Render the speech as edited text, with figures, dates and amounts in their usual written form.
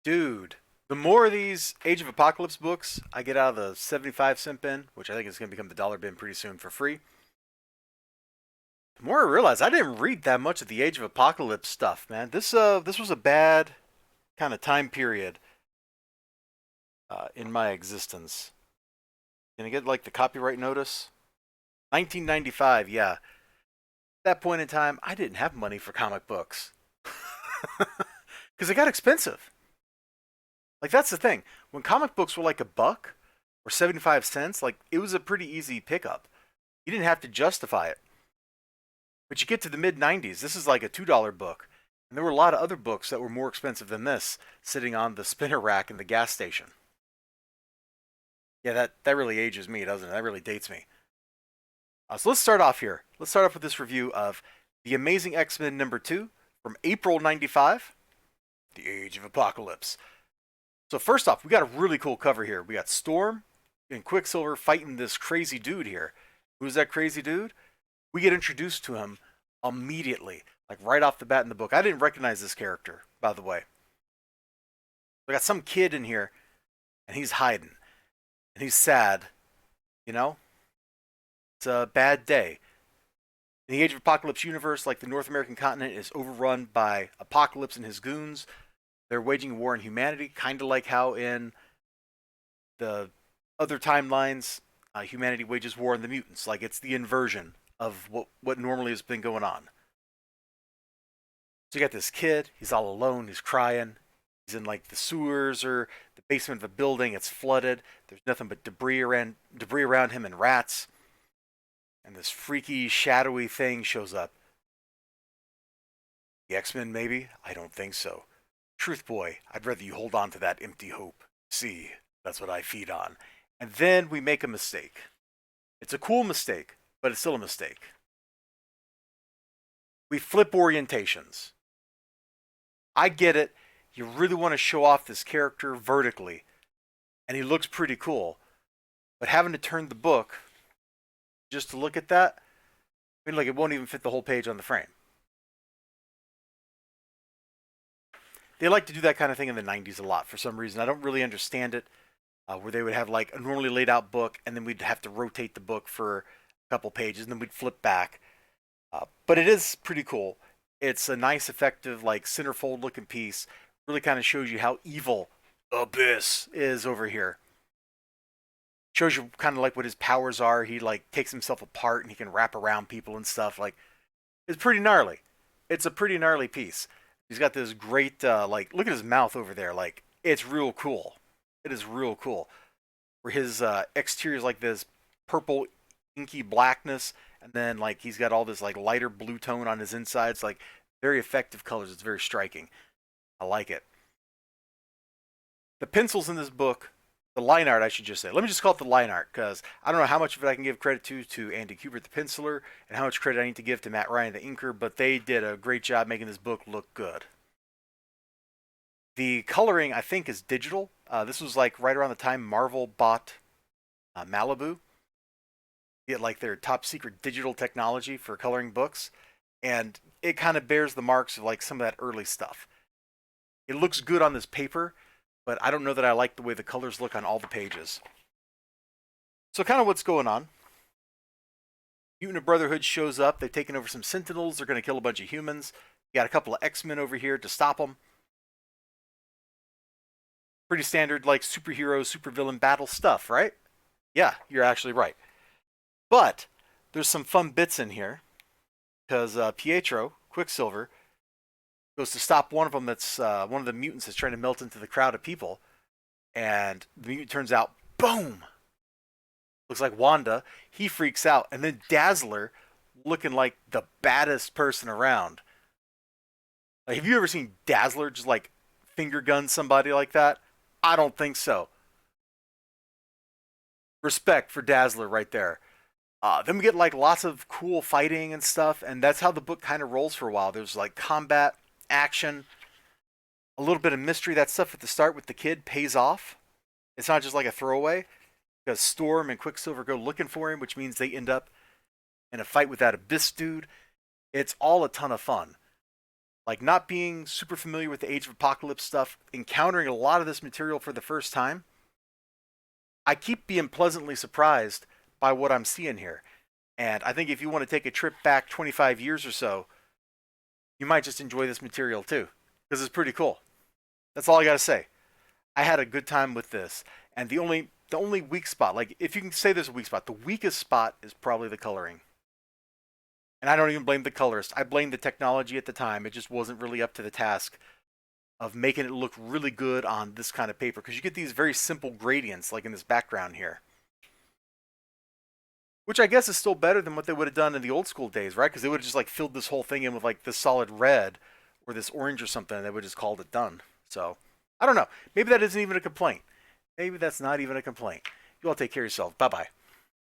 Dude, the more of these Age of Apocalypse books I get out of the 75-cent bin, which I think is going to become the dollar bin pretty soon for free, the more I realize I didn't read that much of the Age of Apocalypse stuff, man. This was a bad kind of time period in my existence. Can I get like the copyright notice? 1995, yeah. At that point in time, I didn't have money for comic books because they got expensive. Like that's the thing. When comic books were like a buck or 75 cents, like it was a pretty easy pickup. You didn't have to justify it. But you get to the mid 90s, this is like a $2 book. And there were a lot of other books that were more expensive than this sitting on the spinner rack in the gas station. Yeah, that really ages me, doesn't it? That really dates me. So let's start off here. Let's start off with this review of The Amazing X-Men number 2 from April 95, The Age of Apocalypse. So first off, we got a really cool cover here. We got Storm and Quicksilver fighting this crazy dude here. Who's that crazy dude? We get introduced to him immediately, like right off the bat in the book. I didn't recognize this character, by the way. We got some kid in here, and he's hiding, and he's sad. You know, it's a bad day. In the Age of Apocalypse universe, like the North American continent is overrun by Apocalypse and his goons. They're waging war on humanity, kind of like how in the other timelines, humanity wages war on the mutants. Like it's the inversion of what normally has been going on. So you got this kid. He's all alone. He's crying. He's in like the sewers or the basement of a building. It's flooded. There's nothing but debris around him and rats. And this freaky, shadowy thing shows up. The X-Men, maybe? I don't think so. Truth boy, I'd rather you hold on to that empty hope. See, that's what I feed on. And then we make a mistake. It's a cool mistake, but it's still a mistake. We flip orientations. I get it. You really want to show off this character vertically, and he looks pretty cool. But having to turn the book just to look at that, I mean, like it won't even fit the whole page on the frame. They like to do that kind of thing in the 90s a lot for some reason. I don't really understand it, where they would have like a normally laid out book, and then we'd have to rotate the book for a couple pages, and then we'd flip back. But it is pretty cool. It's a nice, effective, like centerfold looking piece. Really kind of shows you how evil Abyss is over here. Shows you kind of like what his powers are. He like takes himself apart and he can wrap around people and stuff. Like it's pretty gnarly. It's a pretty gnarly piece. He's got this great like look at his mouth over there. Like it's real cool. It is real cool. Where his exterior is like this purple inky blackness, and then like he's got all this like lighter blue tone on his insides. Like very effective colors. It's very striking. I like it. The pencils in this book, the line art, I should just say. Let me just call it the line art because I don't know how much of it I can give credit to Andy Kubert, the penciler, and how much credit I need to give to Matt Ryan, the inker, but they did a great job making this book look good. The coloring, I think, is digital. This was like right around the time Marvel bought Malibu, get like their top secret digital technology for coloring books, and it kind of bears the marks of like some of that early stuff. It looks good on this paper, but I don't know that I like the way the colors look on all the pages. So kind of what's going on. Mutant Brotherhood shows up. They've taken over some Sentinels. They're going to kill a bunch of humans. You got a couple of X-Men over here to stop them. Pretty standard like superhero, supervillain battle stuff, right? Yeah, you're actually right. But there's some fun bits in here because Pietro, Quicksilver, goes to stop one of them that's one of the mutants that's trying to melt into the crowd of people. And the mutant turns out, boom! Looks like Wanda. He freaks out. And then Dazzler, looking like the baddest person around. Like, have you ever seen Dazzler just like finger gun somebody like that? I don't think so. Respect for Dazzler right there. Then we get like lots of cool fighting and stuff, and that's how the book kind of rolls for a while. There's like combat, action, a little bit of mystery. That stuff at the start with the kid pays off. It's not just like a throwaway because Storm and Quicksilver go looking for him, which means they end up in a fight with that Abyss dude. It's all a ton of fun. like not being super familiar with the Age of Apocalypse stuff, encountering a lot of this material for the first time, I keep being pleasantly surprised by what I'm seeing here. And I think if you want to take a trip back 25 years or so, you might just enjoy this material too, because it's pretty cool. That's all I got to say. I had a good time with this, and the only weak spot, like if you can say there's a weak spot, the weakest spot is probably the coloring. And I don't even blame the colorist. I blame the technology at the time. It just wasn't really up to the task of making it look really good on this kind of paper, because you get these very simple gradients like in this background here, which I guess is still better than what they would have done in the old school days, right? Because they would have just like filled this whole thing in with like this solid red or this orange or something, and they would have just called it done. So I don't know. Maybe that isn't even a complaint. Maybe that's not even a complaint. You all take care of yourself. Bye bye.